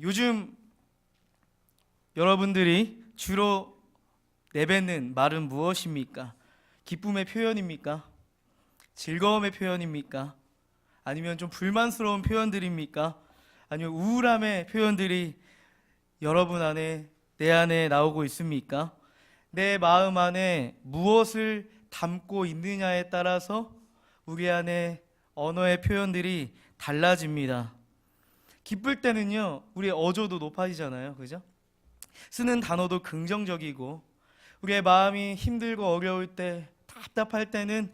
요즘 여러분들이 주로 내뱉는 말은 무엇입니까? 기쁨의 표현입니까? 즐거움의 표현입니까? 아니면 좀 불만스러운 표현들입니까? 아니면 우울함의 표현들이 여러분 안에, 내 안에 나오고 있습니까? 내 마음 안에 무엇을 담고 있느냐에 따라서 우리 안에 언어의 표현들이 달라집니다. 기쁠 때는요, 우리의 어조도 높아지잖아요. 그죠? 쓰는 단어도 긍정적이고, 우리의 마음이 힘들고 어려울 때, 답답할 때는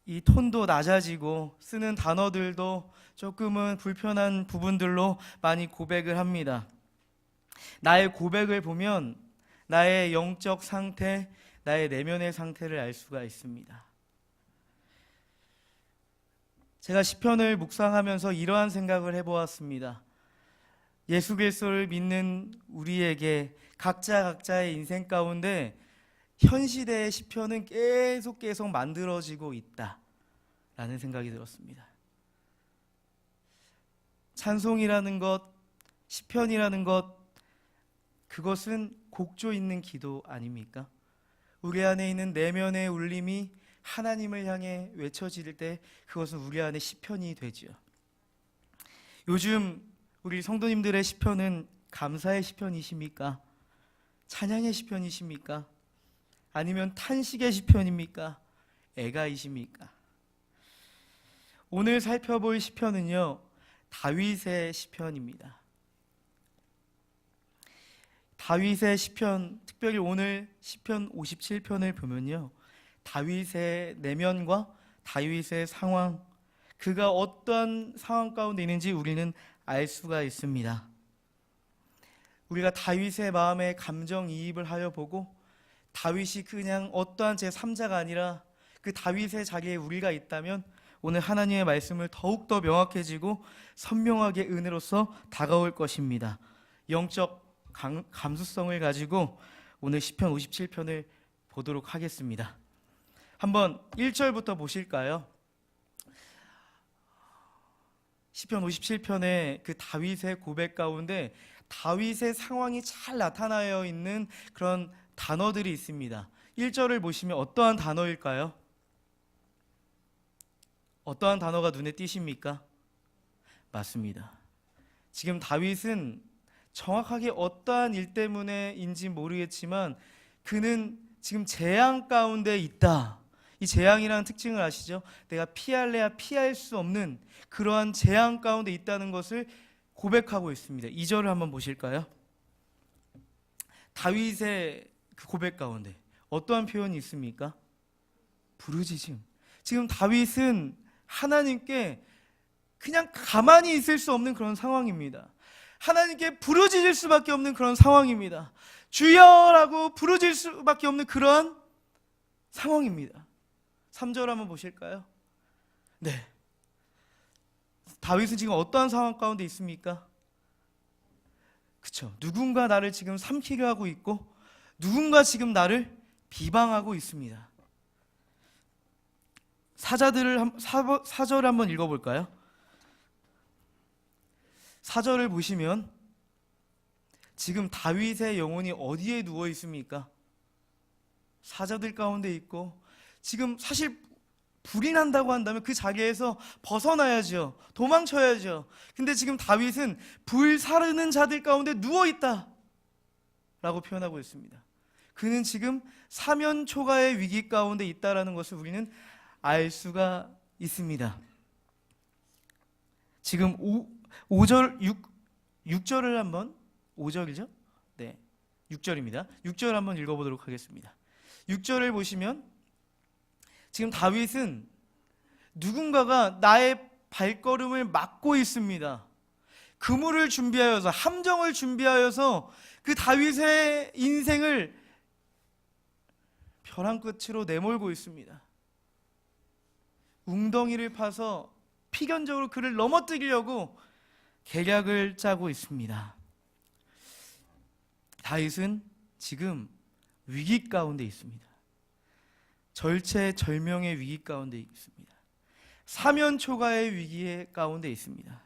이 톤도 낮아지고, 쓰는 단어들도 조금은 불편한 부분들로 많이 고백을 합니다. 나의 고백을 보면 나의 영적 상태, 나의 내면의 상태를 알 수가 있습니다. 제가 시편을 묵상하면서 이러한 생각을 해보았습니다. 예수 그리스도를 믿는 우리에게 각자의 인생 가운데 현 시대의 시편은 계속 만들어지고 있다라는 생각이 들었습니다. 찬송이라는 것, 시편이라는 것, 그것은 곡조 있는 기도 아닙니까? 우리 안에 있는 내면의 울림이 하나님을 향해 외쳐질 때 그것은 우리 안에 시편이 되죠. 요즘 우리 성도님들의 시편은 감사의 시편이십니까? 찬양의 시편이십니까? 아니면 탄식의 시편입니까? 애가이십니까? 오늘 살펴볼 시편은요, 다윗의 시편입니다. 다윗의 시편, 특별히 오늘 시편 57편을 보면요, 다윗의 내면과 다윗의 상황, 그가 어떠한 상황 가운데 있는지 우리는 알 수가 있습니다. 우리가 다윗의 마음에 감정이입을 하여 보고, 다윗이 그냥 어떠한 제3자가 아니라 그 다윗의 자리에 우리가 있다면 오늘 하나님의 말씀을 더욱더 명확해지고 선명하게 은혜로서 다가올 것입니다. 영적 감수성을 가지고 오늘 시편 57편을 보도록 하겠습니다. 한번 1절부터 보실까요? 시편 57편의 그 다윗의 고백 가운데 다윗의 상황이 잘 나타나여 있는 그런 단어들이 있습니다. 1절을 보시면 어떠한 단어일까요? 어떠한 단어가 눈에 띄십니까? 맞습니다. 지금 다윗은 정확하게 어떠한 일 때문에인지 모르겠지만 그는 지금 재앙 가운데 있다. 이 재앙이라는 특징을 아시죠? 내가 피할래야 피할 수 없는 그러한 재앙 가운데 있다는 것을 고백하고 있습니다. 2절을 한번 보실까요? 다윗의 그 고백 가운데 어떠한 표현이 있습니까? 부르짖음. 지금 다윗은 하나님께 그냥 가만히 있을 수 없는 그런 상황입니다. 하나님께 부르짖을 수밖에 없는 그런 상황입니다. 주여라고 부르짖을 수밖에 없는 그런 상황입니다. 3절 한번 보실까요? 네. 다윗은 지금 어떠한 상황 가운데 있습니까? 그렇죠. 누군가 나를 지금 삼키려 하고 있고 누군가 지금 나를 비방하고 있습니다. 사절을 한번 읽어볼까요? 4절을 보시면 지금 다윗의 영혼이 어디에 누워 있습니까? 사자들 가운데 있고 지금 사실 불이 난다고 한다면 그 자리에서 벗어나야죠. 도망쳐야죠. 근데 지금 다윗은 불 사르는 자들 가운데 누워있다 라고 표현하고 있습니다. 그는 지금 사면초가의 위기 가운데 있다라는 것을 우리는 알 수가 있습니다. 지금 6절을 한번 5절이죠? 네, 6절입니다. 6절 한번 읽어보도록 하겠습니다. 6절을 보시면 지금 다윗은 누군가가 나의 발걸음을 막고 있습니다. 그물을 준비하여서 함정을 준비하여서 그 다윗의 인생을 벼랑 끝으로 내몰고 있습니다. 웅덩이를 파서 필연적으로 그를 넘어뜨리려고 계략을 짜고 있습니다. 다윗은 지금 위기 가운데 있습니다. 절체절명의 위기 가운데 있습니다. 사면초가의 위기 가운데 있습니다.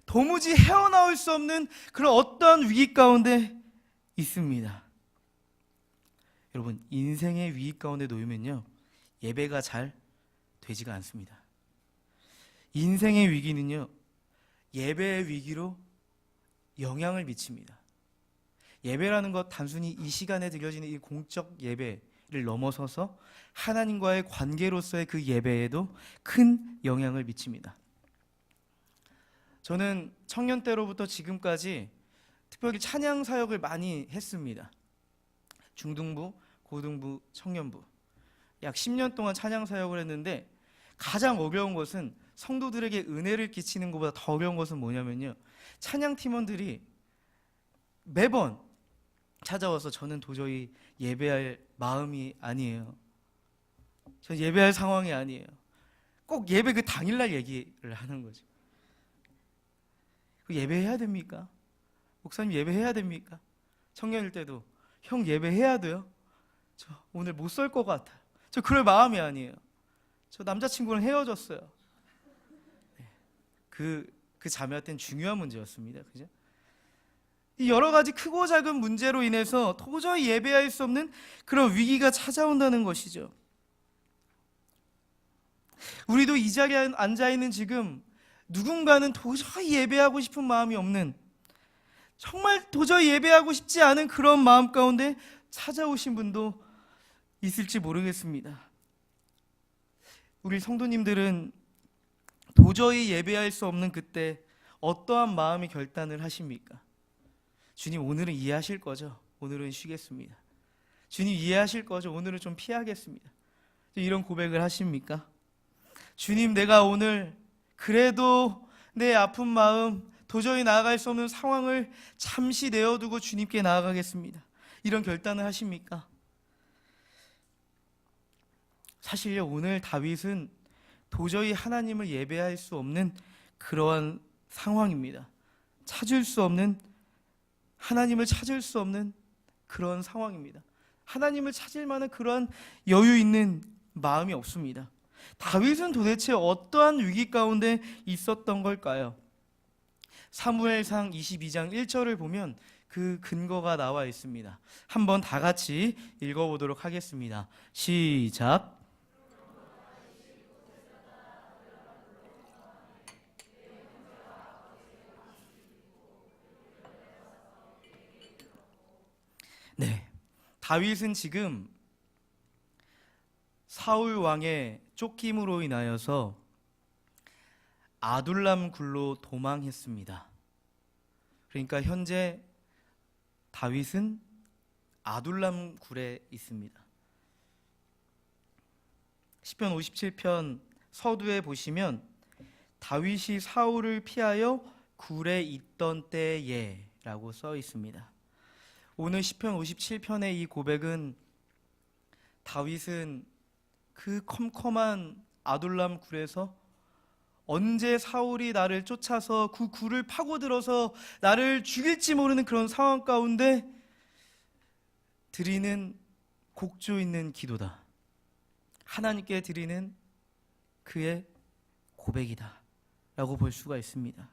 도무지 헤어나올 수 없는 그런 어떠한 위기 가운데 있습니다. 여러분, 인생의 위기 가운데 놓이면요, 예배가 잘 되지가 않습니다. 인생의 위기는요, 예배의 위기로 영향을 미칩니다. 예배라는 것, 단순히 이 시간에 드려지는 이 공적 예배를 넘어서서 하나님과의 관계로서의 그 예배에도 큰 영향을 미칩니다. 저는 청년 때로부터 지금까지 특별히 찬양 사역을 많이 했습니다. 중등부, 고등부, 청년부 약 10년 동안 찬양 사역을 했는데, 가장 어려운 것은, 성도들에게 은혜를 끼치는 것보다 더 어려운 것은 뭐냐면요, 찬양 팀원들이 매번 찾아와서 저는 도저히 예배할 마음이 아니에요, 저 예배할 상황이 아니에요, 꼭 예배 그 당일날 얘기를 하는 거죠. 예배해야 됩니까? 목사님 예배해야 됩니까? 청년일 때도 형 예배해야 돼요? 저 오늘 못 설 것 같아요. 저 그럴 마음이 아니에요. 저 남자친구랑 헤어졌어요. 그 자매한테는 중요한 문제였습니다. 그죠? 이 여러 가지 크고 작은 문제로 인해서 도저히 예배할 수 없는 그런 위기가 찾아온다는 것이죠. 우리도 이 자리에 앉아있는 지금 누군가는 도저히 예배하고 싶은 마음이 없는, 정말 도저히 예배하고 싶지 않은 그런 마음 가운데 찾아오신 분도 있을지 모르겠습니다. 우리 성도님들은 도저히 예배할 수 없는 그때 어떠한 마음이 결단을 하십니까? 주님, 오늘은 이해하실 거죠? 오늘은 쉬겠습니다. 주님, 이해하실 거죠? 오늘은 좀 피하겠습니다. 이런 고백을 하십니까? 주님, 내가 오늘 그래도 내 아픈 마음, 도저히 나아갈 수 없는 상황을 잠시 내어두고 주님께 나아가겠습니다, 이런 결단을 하십니까? 사실요, 오늘 다윗은 도저히 하나님을 예배할 수 없는 그러한 상황입니다. 찾을 수 없는, 하나님을 찾을 수 없는 그런 상황입니다. 하나님을 찾을 만한 그러한 여유 있는 마음이 없습니다. 다윗은 도대체 어떠한 위기 가운데 있었던 걸까요? 사무엘상 22장 1절을 보면 그 근거가 나와 있습니다. 한번 다 같이 읽어보도록 하겠습니다. 시작. 네, 다윗은 지금 사울 왕의 쫓김으로 인하여서 아둘람 굴로 도망했습니다. 그러니까 현재 다윗은 아둘람 굴에 있습니다. 시편 57편 서두에 보시면 다윗이 사울을 피하여 굴에 있던 때에 라고 써 있습니다. 오늘 시편 57편의 이 고백은 다윗은 그 컴컴한 아둘람 굴에서 언제 사울이 나를 쫓아서 그 굴을 파고들어서 나를 죽일지 모르는 그런 상황 가운데 드리는 곡조 있는 기도다, 하나님께 드리는 그의 고백이다 라고 볼 수가 있습니다.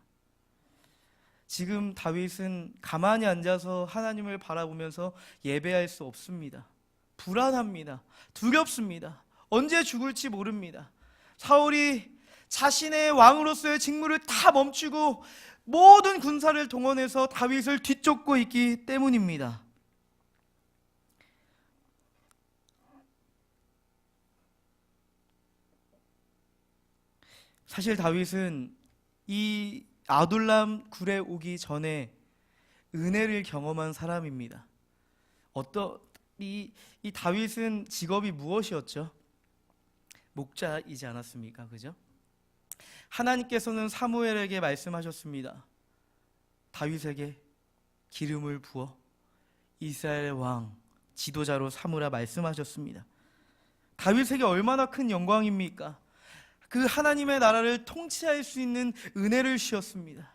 지금 다윗은 가만히 앉아서 하나님을 바라보면서 예배할 수 없습니다. 불안합니다. 두렵습니다. 언제 죽을지 모릅니다. 사울이 자신의 왕으로서의 직무를 다 멈추고 모든 군사를 동원해서 다윗을 뒤쫓고 있기 때문입니다. 사실 다윗은 이 아둘람 굴에 오기 전에 은혜를 경험한 사람입니다. 이 다윗은 직업이 무엇이었죠? 목자이지 않았습니까? 그죠? 하나님께서는 사무엘에게 말씀하셨습니다. 다윗에게 기름을 부어 이스라엘 왕 지도자로 삼으라 말씀하셨습니다. 다윗에게 얼마나 큰 영광입니까? 그 하나님의 나라를 통치할 수 있는 은혜를 주셨습니다.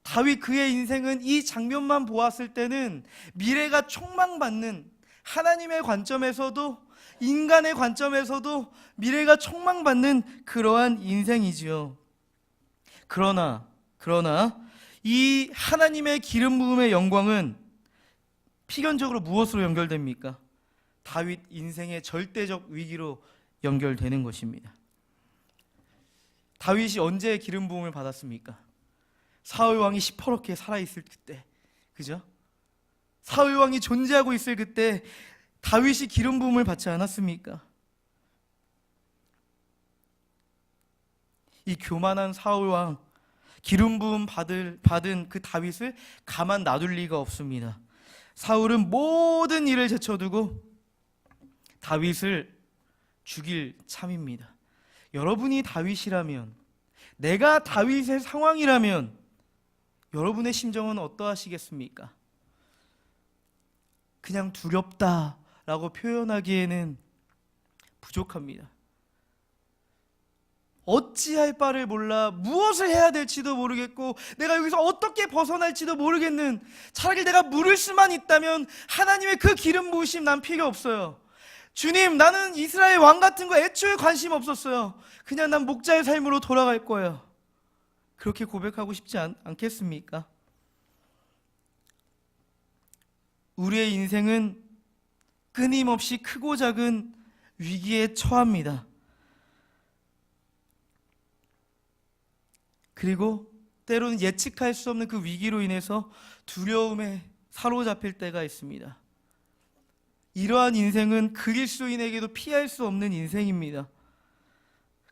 다윗 그의 인생은 이 장면만 보았을 때는 미래가 촉망받는, 하나님의 관점에서도 인간의 관점에서도 미래가 촉망받는 그러한 인생이지요. 그러나 이 하나님의 기름 부음의 영광은 필연적으로 무엇으로 연결됩니까? 다윗 인생의 절대적 위기로 연결되는 것입니다. 다윗이 언제 기름 부음을 받았습니까? 사울 왕이 시퍼렇게 살아있을 그때, 그죠? 사울 왕이 존재하고 있을 그때 다윗이 기름 부음을 받지 않았습니까? 이 교만한 사울 왕, 기름 부음 받은 그 다윗을 가만 놔둘 리가 없습니다. 사울은 모든 일을 제쳐두고 다윗을 죽일 참입니다. 여러분이 다윗이라면, 내가 다윗의 상황이라면 여러분의 심정은 어떠하시겠습니까? 그냥 두렵다라고 표현하기에는 부족합니다. 어찌할 바를 몰라 무엇을 해야 될지도 모르겠고 내가 여기서 어떻게 벗어날지도 모르겠는, 차라리 내가 물을 수만 있다면 하나님의 그 기름 부으심 난 필요 없어요. 주님, 나는 이스라엘 왕 같은 거 애초에 관심 없었어요. 그냥 난 목자의 삶으로 돌아갈 거예요. 그렇게 고백하고 싶지 않겠습니까? 우리의 인생은 끊임없이 크고 작은 위기에 처합니다. 그리고 때로는 예측할 수 없는 그 위기로 인해서 두려움에 사로잡힐 때가 있습니다. 이러한 인생은 그리스도인에게도 피할 수 없는 인생입니다.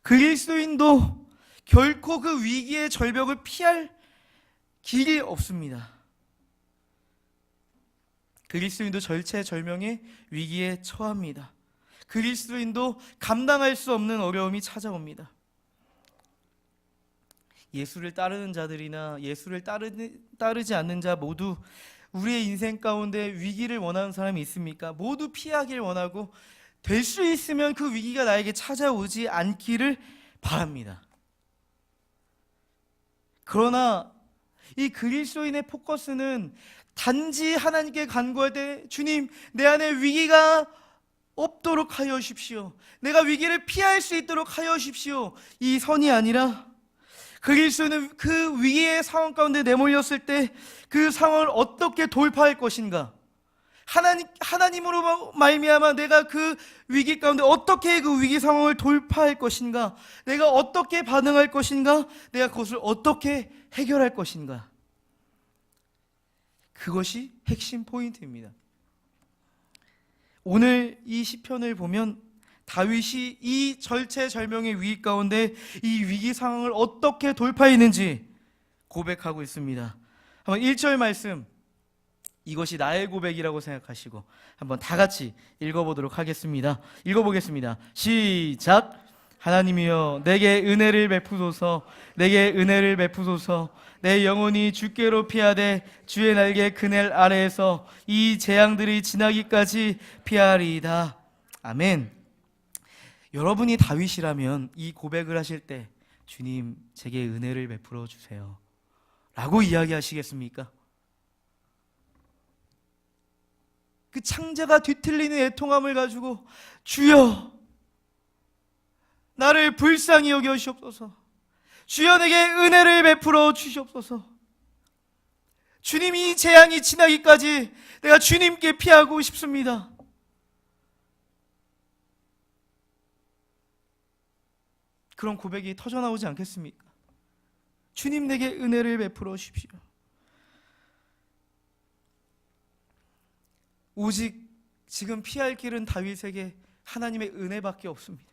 그리스도인도 결코 그 위기의 절벽을 피할 길이 없습니다. 그리스도인도 절체절명의 위기에 처합니다. 그리스도인도 감당할 수 없는 어려움이 찾아옵니다. 예수를 따르는 자들이나 예수를 따르지 않는 자 모두 우리의 인생 가운데 위기를 원하는 사람이 있습니까? 모두 피하길 원하고 될 수 있으면 그 위기가 나에게 찾아오지 않기를 바랍니다. 그러나 이 그리스도인의 포커스는 단지 하나님께 간구할 때, 주님, 내 안에 위기가 없도록 하여 주십시오. 내가 위기를 피할 수 있도록 하여 주십시오. 이 선이 아니라 그리스도는 그 위기의 상황 가운데 내몰렸을 때 그 상황을 어떻게 돌파할 것인가, 하나님으로 말미암아 내가 그 위기 가운데 어떻게 그 위기 상황을 돌파할 것인가, 내가 어떻게 반응할 것인가, 내가 그것을 어떻게 해결할 것인가, 그것이 핵심 포인트입니다. 오늘 이 시편을 보면 다윗이 이 절체절명의 위기 가운데 이 위기 상황을 어떻게 돌파했는지 고백하고 있습니다. 한번 1절 말씀, 이것이 나의 고백이라고 생각하시고 한번 다 같이 읽어보도록 하겠습니다. 읽어보겠습니다. 시작. 하나님이여, 내게 은혜를 베푸소서. 내게 은혜를 베푸소서. 내 영혼이 주께로 피하되 주의 날개 그늘 아래에서 이 재앙들이 지나기까지 피하리이다. 아멘. 여러분이 다윗이라면 이 고백을 하실 때, 주님, 제게 은혜를 베풀어 주세요 라고 이야기하시겠습니까? 그 창자가 뒤틀리는 애통함을 가지고, 주여, 나를 불쌍히 여겨 주시옵소서. 주여, 내게 은혜를 베풀어 주시옵소서. 주님, 이 재앙이 지나기까지 내가 주님께 피하고 싶습니다. 그런 고백이 터져나오지 않겠습니까? 주님, 내게 은혜를 베풀어 주십시오. 오직 지금 피할 길은 다윗에게 하나님의 은혜밖에 없습니다.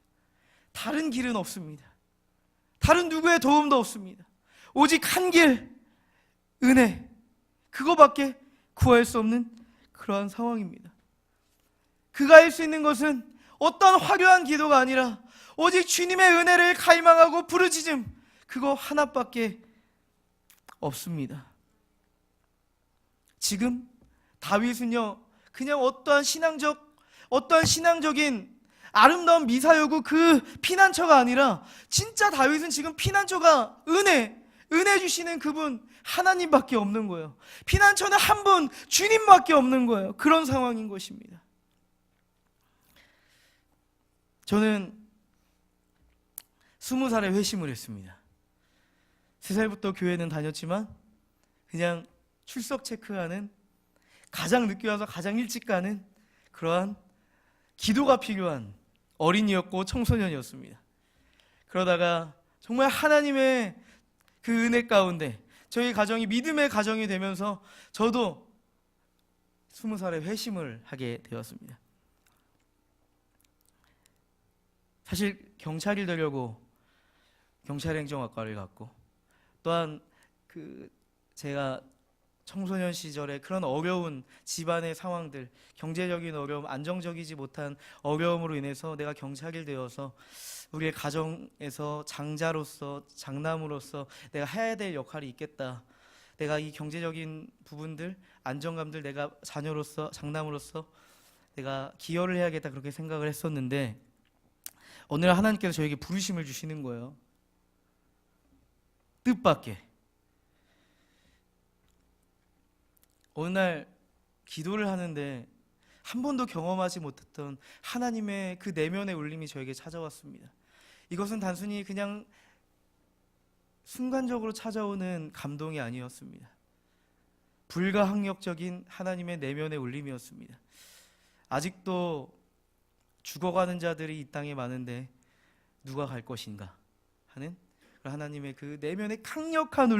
다른 길은 없습니다. 다른 누구의 도움도 없습니다. 오직 한 길, 은혜, 그거밖에 구할 수 없는 그러한 상황입니다. 그가 할 수 있는 것은 어떤 화려한 기도가 아니라 오직 주님의 은혜를 갈망하고 부르짖음, 그거 하나밖에 없습니다. 지금 다윗은요, 그냥 어떠한 신앙적인 아름다운 미사여구 그 피난처가 아니라, 진짜 다윗은 지금 피난처가 은혜 주시는 그분 하나님밖에 없는 거예요. 피난처는 한 분, 주님밖에 없는 거예요. 그런 상황인 것입니다. 저는 20살에 회심을 했습니다. 3살부터 교회는 다녔지만 그냥 출석 체크하는, 가장 늦게 와서 가장 일찍 가는 그러한 기도가 필요한 어린이였고 청소년이었습니다. 그러다가 정말 하나님의 그 은혜 가운데 저희 가정이 믿음의 가정이 되면서 저도 20살에 회심을 하게 되었습니다. 사실 경찰이 되려고 경찰행정학과를 갔고, 또한 제가 청소년 시절에 그런 어려운 집안의 상황들, 경제적인 어려움, 안정적이지 못한 어려움으로 인해서 내가 경찰이 되어서 우리의 가정에서 장자로서, 장남으로서 내가 해야 될 역할이 있겠다. 내가 이 경제적인 부분들, 안정감들 내가 자녀로서, 장남으로서 내가 기여를 해야겠다, 그렇게 생각을 했었는데 어느 날 하나님께서 저에게 부르심을 주시는 거예요. 뜻밖의. 어느 날 기도를 하는데 한 번도 경험하지 못했던 하나님의 그 내면의 울림이 저에게 찾아왔습니다. 이것은 단순히 그냥 순간적으로 찾아오는 감동이 아니었습니다. 불가항력적인 하나님의 내면의 울림이었습니다. 아직도 죽어가는 자들이 이 땅에 많은데 누가 갈 것인가 하는 하나님의 그 내면의 강력한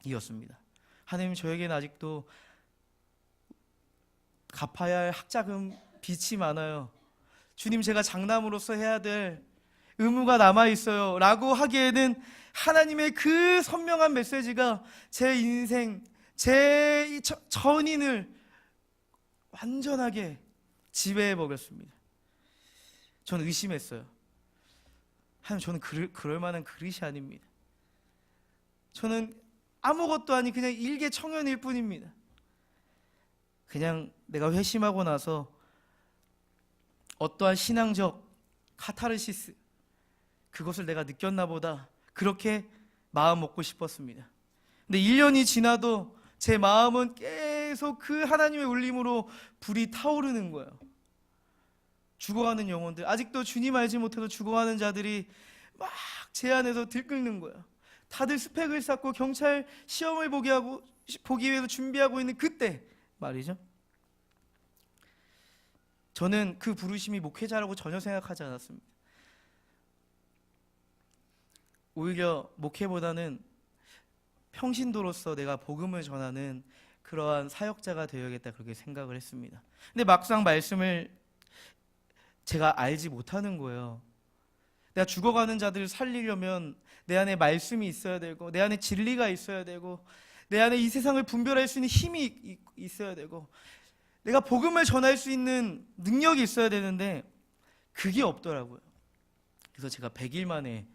울림이었습니다. 하나님, 저에게는 아직도 갚아야 할 학자금 빚이 많아요. 주님, 제가 장남으로서 해야 될 의무가 남아있어요 라고 하기에는 하나님의 그 선명한 메시지가 제 인생, 제 전인을 완전하게 지배해버렸습니다. 저는 의심했어요. 하나님, 저는 그럴 만한 그릇이 아닙니다. 저는 아무것도 아닌 그냥 일개 청년일 뿐입니다. 그냥 내가 회심하고 나서 어떠한 신앙적 카타르시스, 그것을 내가 느꼈나 보다, 그렇게 마음 먹고 싶었습니다. 근데 1년이 지나도 제 마음은 계속 그 하나님의 울림으로 불이 타오르는 거예요. 죽어가는 영혼들, 아직도 주님 알지 못해도 죽어가는 자들이 막 제 안에서 들끓는 거예요. 다들 스펙을 쌓고 경찰 시험을 보기 위해서 준비하고 있는 그때 말이죠. 저는 그 부르심이 목회자라고 전혀 생각하지 않았습니다. 오히려 목회보다는 평신도로서 내가 복음을 전하는 그러한 사역자가 되어야겠다, 그렇게 생각을 했습니다. 근데 막상 말씀을 제가 알지 못하는 거예요. 내가 죽어가는 자들을 살리려면 내 안에 말씀이 있어야 되고, 내 안에 진리가 있어야 되고, 내 안에 이 세상을 분별할 수 있는 힘이 있어야 되고, 내가 복음을 전할 수 있는 능력이 있어야 되는데 그게 없더라고요. 그래서 제가 100일 만에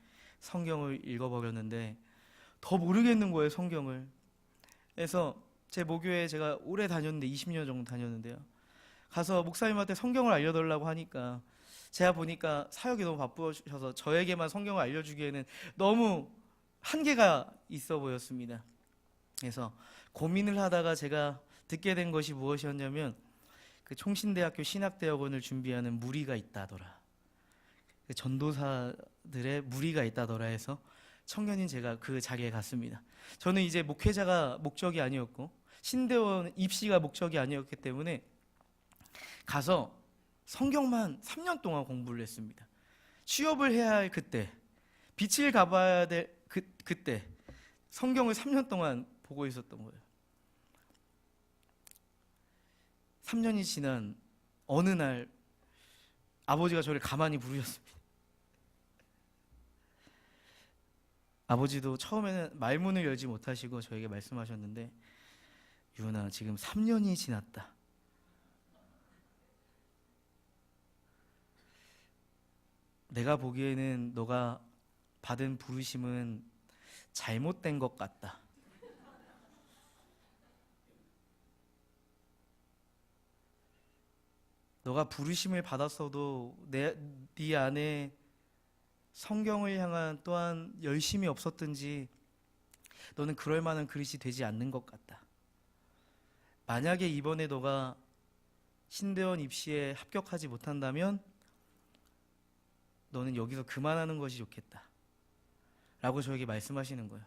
성경을 읽어버렸는데 더 모르겠는 거예요, 성경을. 그래서 제 모교에 제가 오래 다녔는데 20년 정도 다녔는데요, 가서 목사님한테 성경을 알려달라고 하니까 제가 보니까 사역이 너무 바쁘셔서 저에게만 성경을 알려주기에는 너무 한계가 있어 보였습니다. 그래서 고민을 하다가 제가 듣게 된 것이 무엇이었냐면, 그 총신대학교 신학대학원을 준비하는 무리가 있다더라, 그 전도사들의 무리가 있다더라 해서 청년인 제가 그 자리에 갔습니다. 저는 이제 목회자가 목적이 아니었고 신대원 입시가 목적이 아니었기 때문에 가서 성경만 3년 동안 공부를 했습니다. 취업을 해야 할 그때, 빛을 가봐야 될 그때 성경을 3년 동안 보고 있었던 거예요. 3년이 지난 어느 날 아버지가 저를 가만히 부르셨습니다. 아버지도 처음에는 말문을 열지 못하시고 저에게 말씀하셨는데, 유은아, 지금 3년이 지났다. 내가 보기에는 너가 받은 부르심은 잘못된 것 같다. 너가 부르심을 받았어도 네 안에 성경을 향한 또한 열심이 없었든지 너는 그럴 만한 그릇이 되지 않는 것 같다. 만약에 이번에 너가 신대원 입시에 합격하지 못한다면 너는 여기서 그만하는 것이 좋겠다 라고 저에게 말씀하시는 거예요.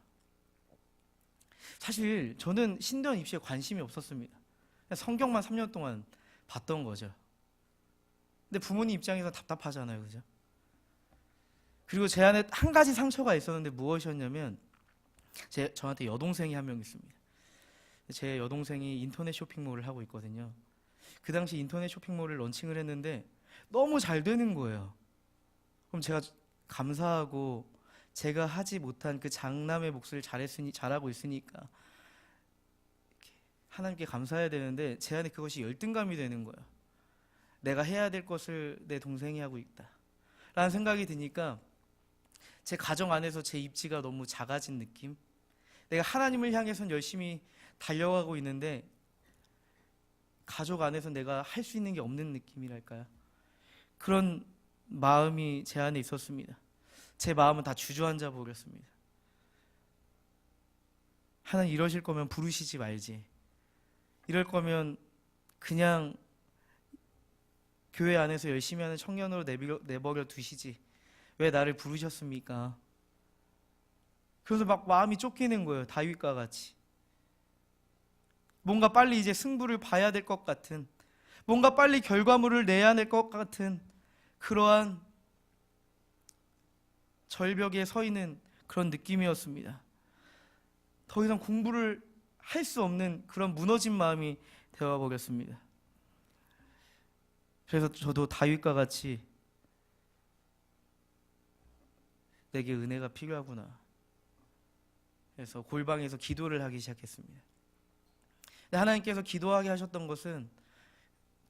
사실 저는 신대원 입시에 관심이 없었습니다. 그냥 성경만 3년 동안 봤던 거죠. 근데 부모님 입장에서 답답하잖아요, 그죠? 그리고 제 안에 한 가지 상처가 있었는데 무엇이었냐면 저한테 여동생이 한 명 있습니다. 제 여동생이 인터넷 쇼핑몰을 하고 있거든요. 그 당시 인터넷 쇼핑몰을 런칭을 했는데 너무 잘 되는 거예요. 그럼 제가 감사하고 제가 하지 못한 그 장남의 몫을 잘하고 있으니까 하나님께 감사해야 되는데 제 안에 그것이 열등감이 되는 거예요. 내가 해야 될 것을 내 동생이 하고 있다 라는 생각이 드니까 제 가정 안에서 제 입지가 너무 작아진 느낌, 내가 하나님을 향해선 열심히 달려가고 있는데 가족 안에서 내가 할 수 있는 게 없는 느낌이랄까요? 그런 마음이 제 안에 있었습니다. 제 마음은 다 주저앉아 버렸습니다. 하나님, 이러실 거면 부르시지 말지, 이럴 거면 그냥 교회 안에서 열심히 하는 청년으로 내버려 두시지 왜 나를 부르셨습니까? 그래서 막 마음이 쫓기는 거예요. 다윗과 같이 뭔가 빨리 이제 승부를 봐야 될 것 같은, 뭔가 빨리 결과물을 내야 될 것 같은 그러한 절벽에 서 있는 그런 느낌이었습니다. 더 이상 공부를 할 수 없는 그런 무너진 마음이 되어버렸습니다. 그래서 저도 다윗과 같이 내게 은혜가 필요하구나, 그래서 골방에서 기도를 하기 시작했습니다. 근데 하나님께서 기도하게 하셨던 것은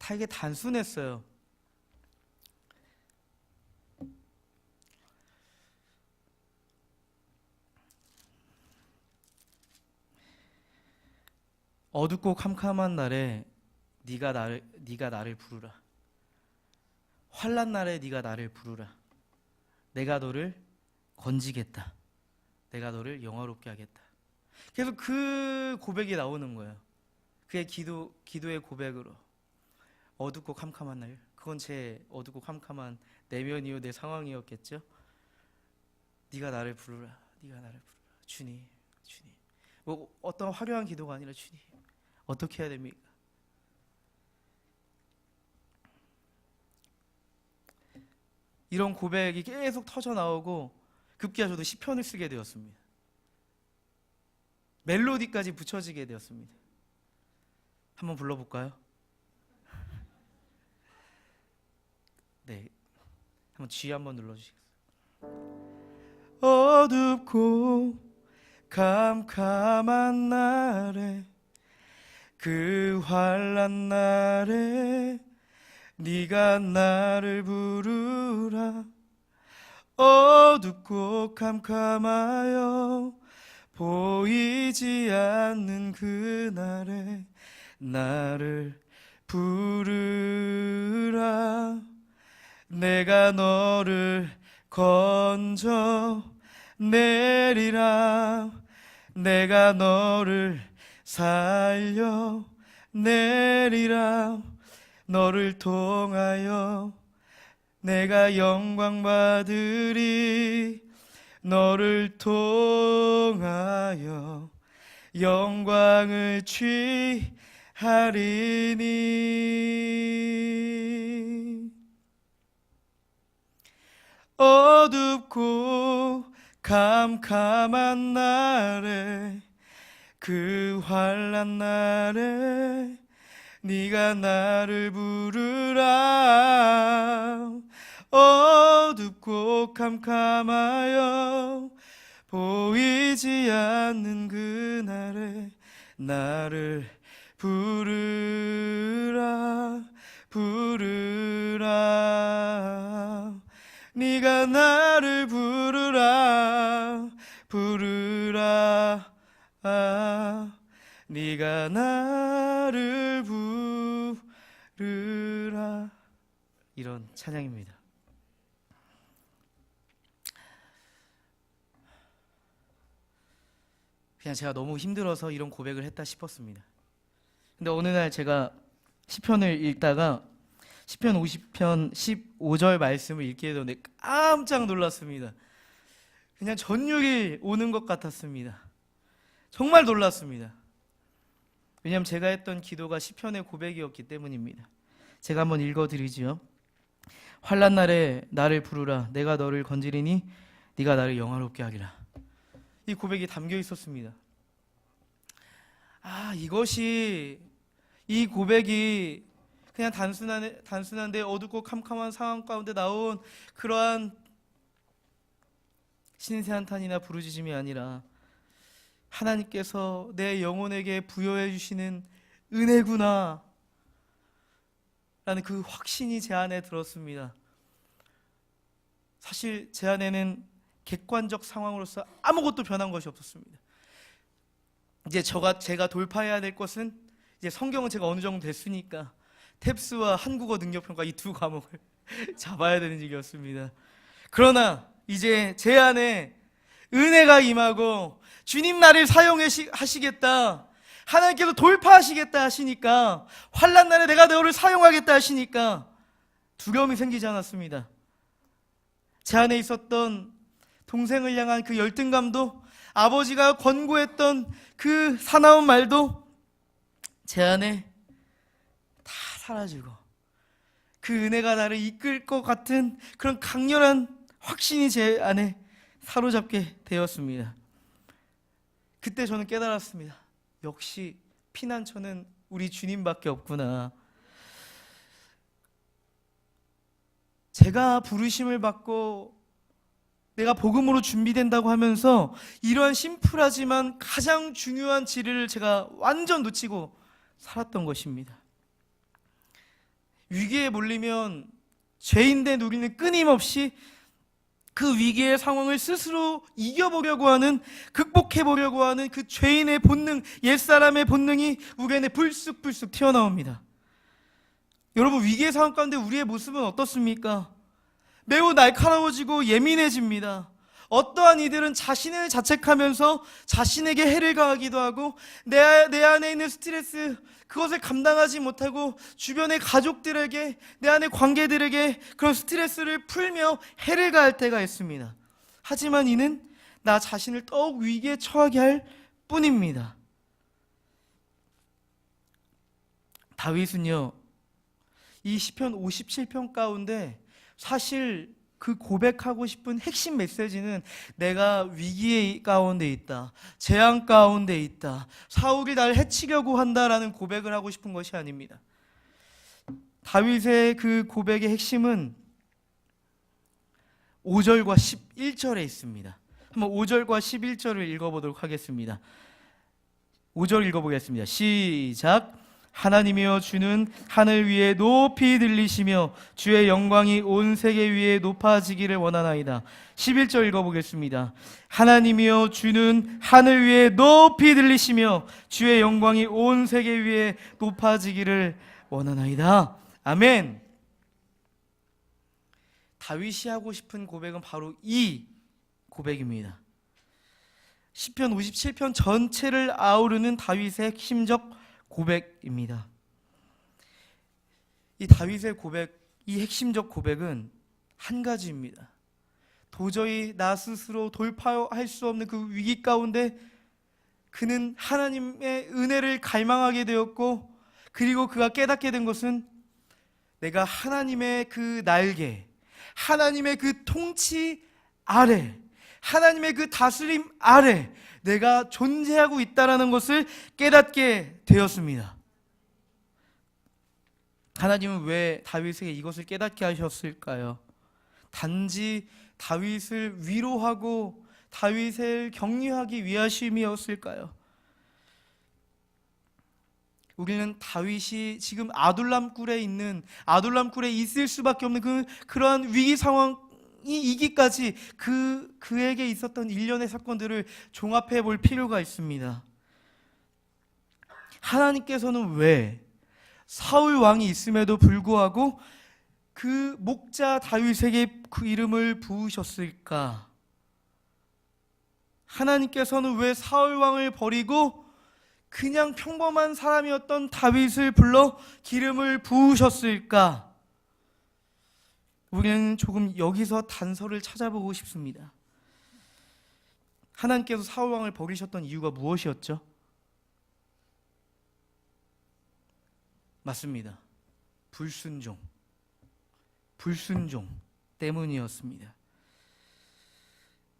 되게 단순했어요. 어둡고 캄캄한 날에 네가 나를 부르라. 환난 날에 네가 나를 부르라. 내가 너를 건지겠다. 내가 너를 영화롭게 하겠다. 그래서 그 고백이 나오는 거예요. 그의 기도의 고백으로. 어둡고 캄캄한 날, 그건 제 어둡고 캄캄한 내면이요, 내 상황이었겠죠. 네가 나를 부르라. 네가 나를 부르라. 주님, 주님. 뭐 어떤 화려한 기도가 아니라 주님, 어떻게 해야 됩니까? 이런 고백이 계속 터져 나오고 급기야 저도 시편을 쓰게 되었습니다. 멜로디까지 붙여지게 되었습니다. 한번 불러볼까요? 네, 한번 G 한번 눌러주시겠어요? 어둡고 캄캄한 날에, 그 환난 날에 네가 나를 부르라. 어둡고 캄캄하여 보이지 않는 그날에 나를 부르라. 내가 너를 건져 내리라. 내가 너를 살려 내리라. 너를 통하여 내가 영광 받으리. 너를 통하여 영광을 취하리니. 어둡고 캄캄한 날에, 그 환난 날에 네가 나를 부르라. 어둡고 캄캄하여 보이지 않는 그날에 나를 부르라. 부르라. 네가 나를 부르라. 부르라. 네가 나를 부르라. 이런 찬양입니다. 그냥 제가 너무 힘들어서 이런 고백을 했다 싶었습니다. 근데 어느 날 제가 시편을 읽다가 시편 50편 15절 말씀을 읽게 되는데 깜짝 놀랐습니다. 그냥 전율이 오는 것 같았습니다. 정말 놀랐습니다. 왜냐하면 제가 했던 기도가 시편의 고백이었기 때문입니다. 제가 한번 읽어드리지요. 환난 날에 나를 부르라. 내가 너를 건지리니 네가 나를 영화롭게 하리라. 이 고백이 담겨 있었습니다. 이 고백이 그냥 단순한데 어둡고 캄캄한 상황 가운데 나온 그러한 신세 한탄이나 부르짖음이 아니라 하나님께서 내 영혼에게 부여해 주시는 은혜구나 라는 그 확신이 제 안에 들었습니다. 사실 제 안에는 객관적 상황으로서 아무것도 변한 것이 없었습니다. 이제 제가 돌파해야 될 것은, 이제 성경은 제가 어느 정도 됐으니까 탭스와 한국어 능력평가 이 두 과목을 잡아야 되는 일이었습니다. 그러나 이제 제 안에 은혜가 임하고 주님 나를 사용하시겠다, 하나님께서 돌파하시겠다 하시니까, 환난 날에 내가 너를 사용하겠다 하시니까 두려움이 생기지 않았습니다. 제 안에 있었던 동생을 향한 그 열등감도, 아버지가 권고했던 그 사나운 말도 제 안에 다 사라지고, 그 은혜가 나를 이끌 것 같은 그런 강렬한 확신이 제 안에 사로잡게 되었습니다. 그때 저는 깨달았습니다. 역시 피난처는 우리 주님밖에 없구나. 제가 부르심을 받고 내가 복음으로 준비된다고 하면서 이러한 심플하지만 가장 중요한 진리를 제가 완전 놓치고 살았던 것입니다. 위기에 몰리면 죄인된 우리는 끊임없이 그 위기의 상황을 스스로 이겨보려고 하는, 극복해보려고 하는 그 죄인의 본능, 옛사람의 본능이 우리 안에 불쑥불쑥 튀어나옵니다. 여러분, 위기의 상황 가운데 우리의 모습은 어떻습니까? 매우 날카로워지고 예민해집니다. 어떠한 이들은 자신을 자책하면서 자신에게 해를 가하기도 하고, 내 안에 있는 스트레스, 그것을 감당하지 못하고 주변의 가족들에게, 내 안의 관계들에게 그런 스트레스를 풀며 해를 가할 때가 있습니다. 하지만 이는 나 자신을 더욱 위기에 처하게 할 뿐입니다. 다윗은요, 이 시편 57편 가운데 사실 그 고백하고 싶은 핵심 메시지는, 내가 위기 가운데 있다, 재앙 가운데 있다, 사울이 나를 해치려고 한다라는 고백을 하고 싶은 것이 아닙니다. 다윗의 그 고백의 핵심은 5절과 11절에 있습니다. 한번 5절과 11절을 읽어보도록 하겠습니다. 5절 읽어보겠습니다. 시작. 하나님이여, 주는 하늘 위에 높이 들리시며 주의 영광이 온 세계 위에 높아지기를 원하나이다. 11절 읽어보겠습니다. 하나님이여, 주는 하늘 위에 높이 들리시며 주의 영광이 온 세계 위에 높아지기를 원하나이다. 아멘. 다윗이 하고 싶은 고백은 바로 이 고백입니다. 시편 57편 전체를 아우르는 다윗의 핵심적 고백입니다. 이 다윗의 고백, 이 핵심적 고백은 한 가지입니다. 도저히 나 스스로 돌파할 수 없는 그 위기 가운데 그는 하나님의 은혜를 갈망하게 되었고, 그리고 그가 깨닫게 된 것은 내가 하나님의 그 날개, 하나님의 그 통치 아래, 하나님의 그 다스림 아래 내가 존재하고 있다는 것을 깨닫게 되었습니다. 하나님은 왜 다윗에게 이것을 깨닫게 하셨을까요? 단지 다윗을 위로하고 다윗을 격려하기 위하심이었을까요? 우리는 다윗이 지금 아둘람 굴에 있을 수밖에 없는 그러한 위기 상황이 이기까지 그에게 있었던 일련의 사건들을 종합해 볼 필요가 있습니다. 하나님께서는 왜 사울 왕이 있음에도 불구하고 그 목자 다윗에게 그 이름을 부으셨을까? 하나님께서는 왜 사울 왕을 버리고 그냥 평범한 사람이었던 다윗을 불러 기름을 부으셨을까? 우리는 조금 여기서 단서를 찾아보고 싶습니다. 하나님께서 사울 왕을 버리셨던 이유가 무엇이었죠? 맞습니다. 불순종 때문이었습니다.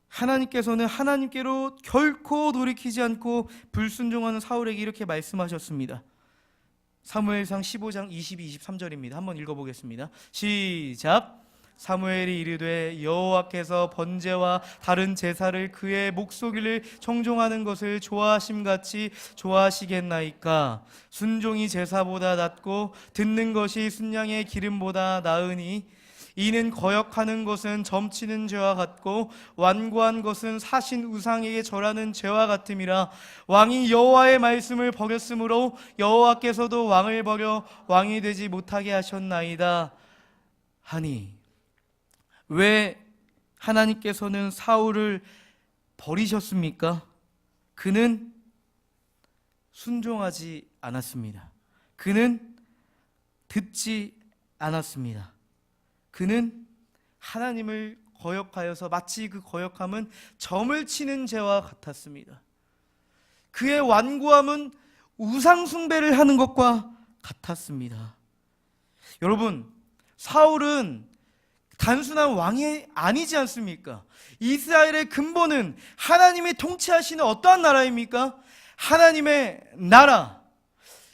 하나님께서는 하나님께로 결코 돌이키지 않고 불순종하는 사울에게 이렇게 말씀하셨습니다. 사무엘상 15장 22, 23절입니다. 한번 읽어보겠습니다. 시작. 사무엘이 이르되 여호와께서 번제와 다른 제사를 그의 목소리를 청종하는 것을 좋아하심같이 좋아하시겠나이까. 순종이 제사보다 낫고 듣는 것이 순양의 기름보다 나으니 이는 거역하는 것은 점치는 죄와 같고 완고한 것은 사신 우상에게 절하는 죄와 같음이라. 왕이 여호와의 말씀을 버렸으므로 여호와께서도 왕을 버려 왕이 되지 못하게 하셨나이다 하니. 왜 하나님께서는 사울을 버리셨습니까? 그는 순종하지 않았습니다. 그는 듣지 않았습니다. 그는 하나님을 거역하여서 마치 그 거역함은 점을 치는 죄와 같았습니다. 그의 완고함은 우상 숭배를 하는 것과 같았습니다. 여러분, 사울은 단순한 왕이 아니지 않습니까? 이스라엘의 근본은 하나님이 통치하시는 어떠한 나라입니까? 하나님의 나라.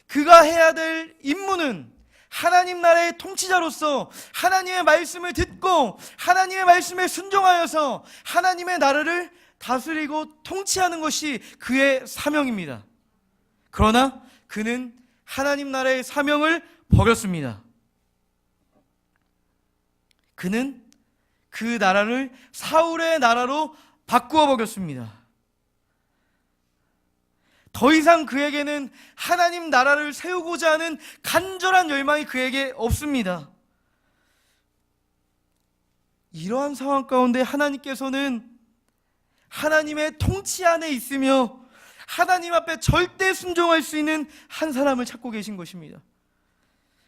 그가 해야 될 임무는 하나님 나라의 통치자로서 하나님의 말씀을 듣고 하나님의 말씀에 순종하여서 하나님의 나라를 다스리고 통치하는 것이 그의 사명입니다. 그러나 그는 하나님 나라의 사명을 버렸습니다. 그는 그 나라를 사울의 나라로 바꾸어 버렸습니다. 더 이상 그에게는 하나님 나라를 세우고자 하는 간절한 열망이 그에게 없습니다. 이러한 상황 가운데 하나님께서는 하나님의 통치 안에 있으며 하나님 앞에 절대 순종할 수 있는 한 사람을 찾고 계신 것입니다.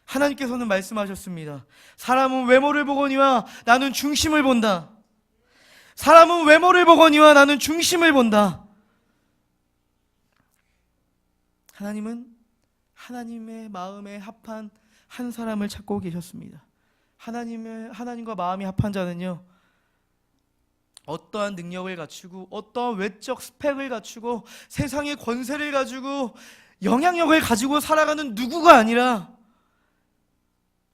하나님께서는 말씀하셨습니다. 사람은 외모를 보거니와 나는 중심을 본다. 사람은 외모를 보거니와 나는 중심을 본다. 하나님은 하나님의 마음에 합한 한 사람을 찾고 계셨습니다. 하나님과 마음이 합한 자는요, 어떠한 능력을 갖추고 어떠한 외적 스펙을 갖추고 세상의 권세를 가지고 영향력을 가지고 살아가는 누구가 아니라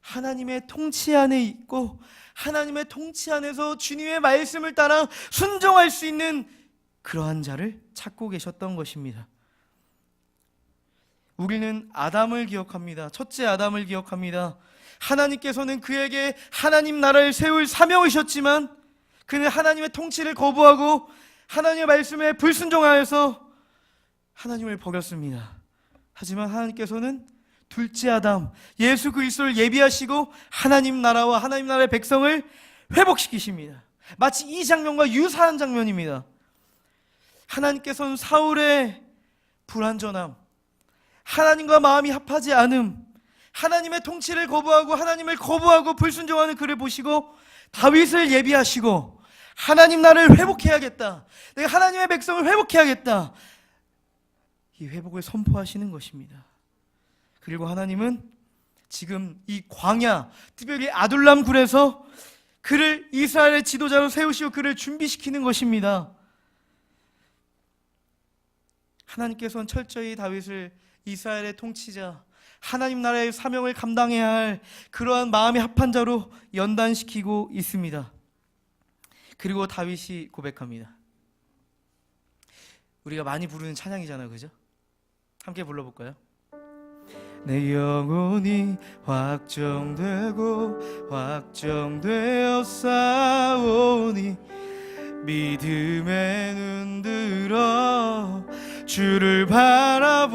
하나님의 통치 안에 있고 하나님의 통치 안에서 주님의 말씀을 따라 순종할 수 있는 그러한 자를 찾고 계셨던 것입니다. 우리는 아담을 기억합니다. 첫째 아담을 기억합니다. 하나님께서는 그에게 하나님 나라를 세울 사명을 주셨지만 그는 하나님의 통치를 거부하고 하나님의 말씀에 불순종하여서 하나님을 버렸습니다. 하지만 하나님께서는 둘째 아담 예수 그리스도를 예비하시고 하나님 나라와 하나님 나라의 백성을 회복시키십니다. 마치 이 장면과 유사한 장면입니다. 하나님께서는 사울의 불완전함, 하나님과 마음이 합하지 않음, 하나님의 통치를 거부하고 하나님을 거부하고 불순종하는 그를 보시고 다윗을 예비하시고 하나님 나라를 회복해야겠다, 내가 하나님의 백성을 회복해야겠다, 이 회복을 선포하시는 것입니다. 그리고 하나님은 지금 이 광야, 특별히 아둘람 굴에서 그를 이스라엘의 지도자로 세우시고 그를 준비시키는 것입니다. 하나님께서는 철저히 다윗을 이스라엘의 통치자, 하나님 나라의 사명을 감당해야 할 그러한 마음이 합한 자로 연단시키고 있습니다. 그리고 다윗이 고백합니다. 우리가 많이 부르는 찬양이잖아요, 그죠? 함께 불러볼까요? 내 영혼이 확정되고 확정되어 싸우니 믿음에 눈 들어 주를 바라봅니다.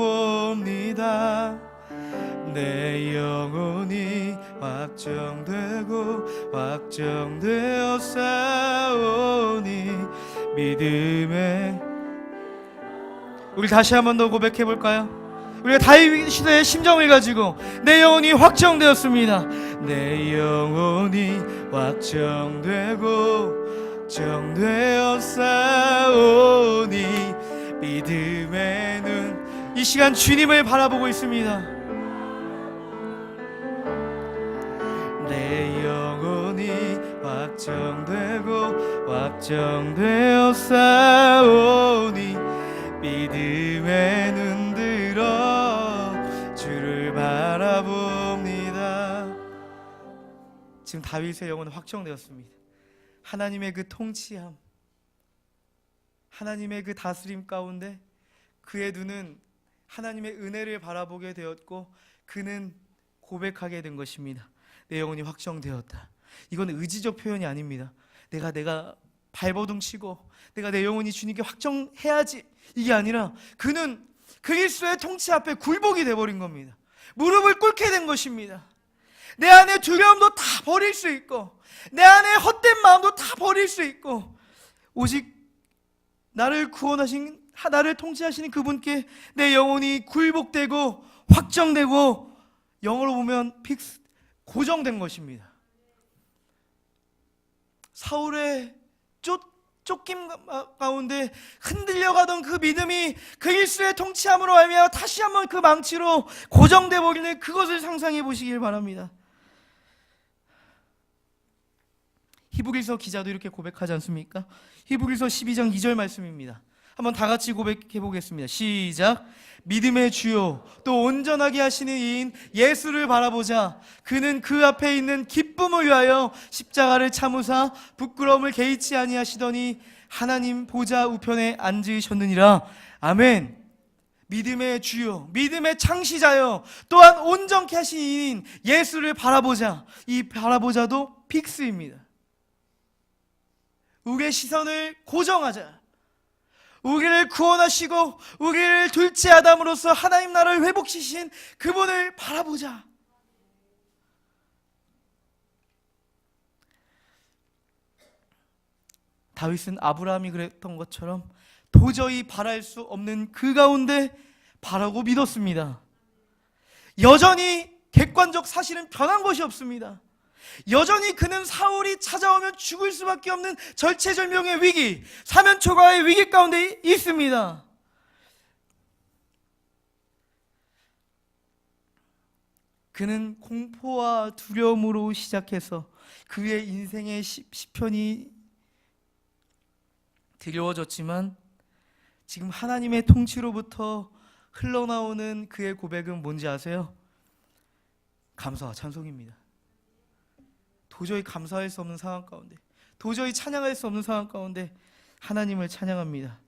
내 영혼이 확정되고 확정되어 싸우니 믿음에. 우리 다시 한 번 더 고백해 볼까요? 우리가 다윗 시대의 심정을 가지고 내 영혼이 확정되었습니다. 내 영혼이 확정되고 확정되어 싸우니 믿음의 눈. 이 시간 주님을 바라보고 있습니다. 내 영혼이 확정되고 확정되어 싸우니 믿음의 눈 들어 주를 바라봅니다. 지금 다윗의 영혼은 확정되었습니다. 하나님의 그 통치함, 하나님의 그 다스림 가운데 그의 눈은 하나님의 은혜를 바라보게 되었고 그는 고백하게 된 것입니다. 내 영혼이 확정되었다. 이건 의지적 표현이 아닙니다. 내가 발버둥 치고 내가 내 영혼이 주님께 확정해야지, 이게 아니라 그는 그리스도의 통치 앞에 굴복이 되어버린 겁니다. 무릎을 꿇게 된 것입니다. 내 안에 두려움도 다 버릴 수 있고 내 안에 헛된 마음도 다 버릴 수 있고 오직 나를 구원하신, 나를 통치하시는 그분께 내 영혼이 굴복되고 확정되고, 영어로 보면 픽스, 고정된 것입니다. 사울의 쫓김 가운데 흔들려가던 그 믿음이 그리스도의 통치함으로 말미암아 다시 한번 그 망치로 고정돼 버리는 그것을 상상해 보시길 바랍니다. 히브리서 기자도 이렇게 고백하지 않습니까? 히브리서 12장 2절 말씀입니다. 한번 다 같이 고백해 보겠습니다. 시작. 믿음의 주요 또 온전하게 하시는 이인 예수를 바라보자. 그는 그 앞에 있는 기쁨을 위하여 십자가를 참으사 부끄러움을 개의치 아니하시더니 하나님 보좌 우편에 앉으셨느니라. 아멘. 믿음의 주요, 믿음의 창시자요, 또한 온전케 하신 이인 예수를 바라보자. 이 바라보자도 픽스입니다. 우리의 시선을 고정하자. 우리를 구원하시고 우리를 둘째 아담으로서 하나님 나라를 회복시키신 그분을 바라보자. 다윗은 아브라함이 그랬던 것처럼 도저히 바랄 수 없는 그 가운데 바라고 믿었습니다. 여전히 객관적 사실은 변한 것이 없습니다. 여전히 그는 사울이 찾아오면 죽을 수밖에 없는 절체절명의 위기, 사면초가의 위기 가운데 있습니다. 그는 공포와 두려움으로 시작해서 그의 인생의 시편이 드리워졌지만 지금 하나님의 통치로부터 흘러나오는 그의 고백은 뭔지 아세요? 감사와 찬송입니다. 도저히 감사할 수 없는 상황 가운데, 도저히 찬양할 수 없는 상황 가운데 하나님을 찬양합니다.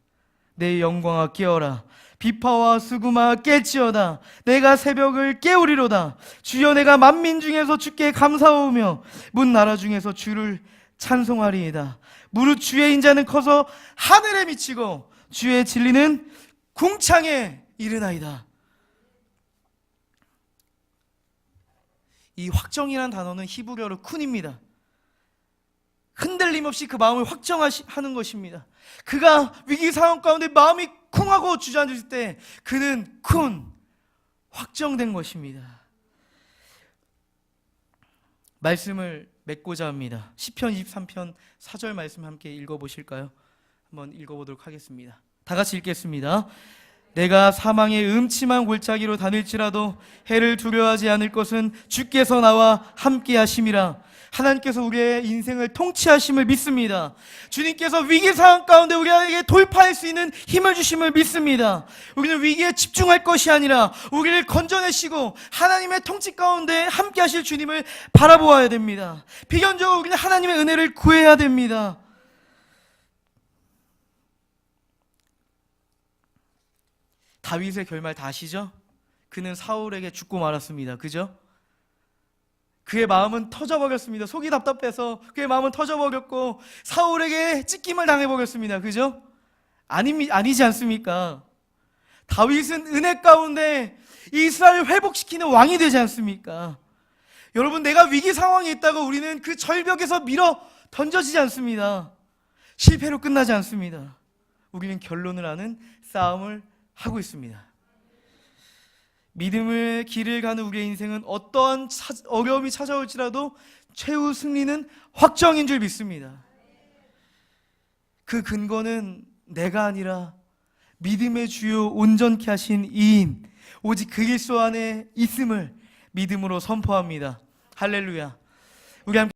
내 영광아 깨어라, 비파와 수구마 깨지어다. 내가 새벽을 깨우리로다. 주여 내가 만민 중에서 주께 감사하오며 문 나라 중에서 주를 찬송하리이다. 무릇 주의 인자는 커서 하늘에 미치고 주의 진리는 궁창에 이르나이다. 이 확정이라는 단어는 히브리어로 쿤입니다. 흔들림 없이 그 마음을 확정하는 것입니다. 그가 위기 상황 가운데 마음이 쿵하고 주저앉을 때 그는 쿤, 확정된 것입니다. 말씀을 맺고자 합니다. 시편 23편 4절 말씀 함께 읽어보실까요? 한번 읽어보도록 하겠습니다. 다 같이 읽겠습니다. 내가 사망의 음침한 골짜기로 다닐지라도 해를 두려워하지 않을 것은 주께서 나와 함께 하심이라. 하나님께서 우리의 인생을 통치하심을 믿습니다. 주님께서 위기 상황 가운데 우리에게 돌파할 수 있는 힘을 주심을 믿습니다. 우리는 위기에 집중할 것이 아니라 우리를 건져내시고 하나님의 통치 가운데 함께 하실 주님을 바라보아야 됩니다. 비견적으로 우리는 하나님의 은혜를 구해야 됩니다. 다윗의 결말 다 아시죠? 그는 사울에게 죽고 말았습니다. 그죠? 그의 마음은 터져버렸습니다. 속이 답답해서 그의 마음은 터져버렸고 사울에게 찢김을 당해버렸습니다. 그죠? 아니지 않습니까? 다윗은 은혜 가운데 이스라엘을 회복시키는 왕이 되지 않습니까? 여러분, 내가 위기 상황에 있다고 우리는 그 절벽에서 밀어 던져지지 않습니다. 실패로 끝나지 않습니다. 우리는 결론을 아는 싸움을 하고 있습니다. 믿음의 길을 가는 우리의 인생은 어떠한 어려움이 찾아올지라도 최후 승리는 확정인 줄 믿습니다. 그 근거는 내가 아니라 믿음의 주요 온전케 하신 이인 오직 그리스도 안에 있음을 믿음으로 선포합니다. 할렐루야. 우리 함께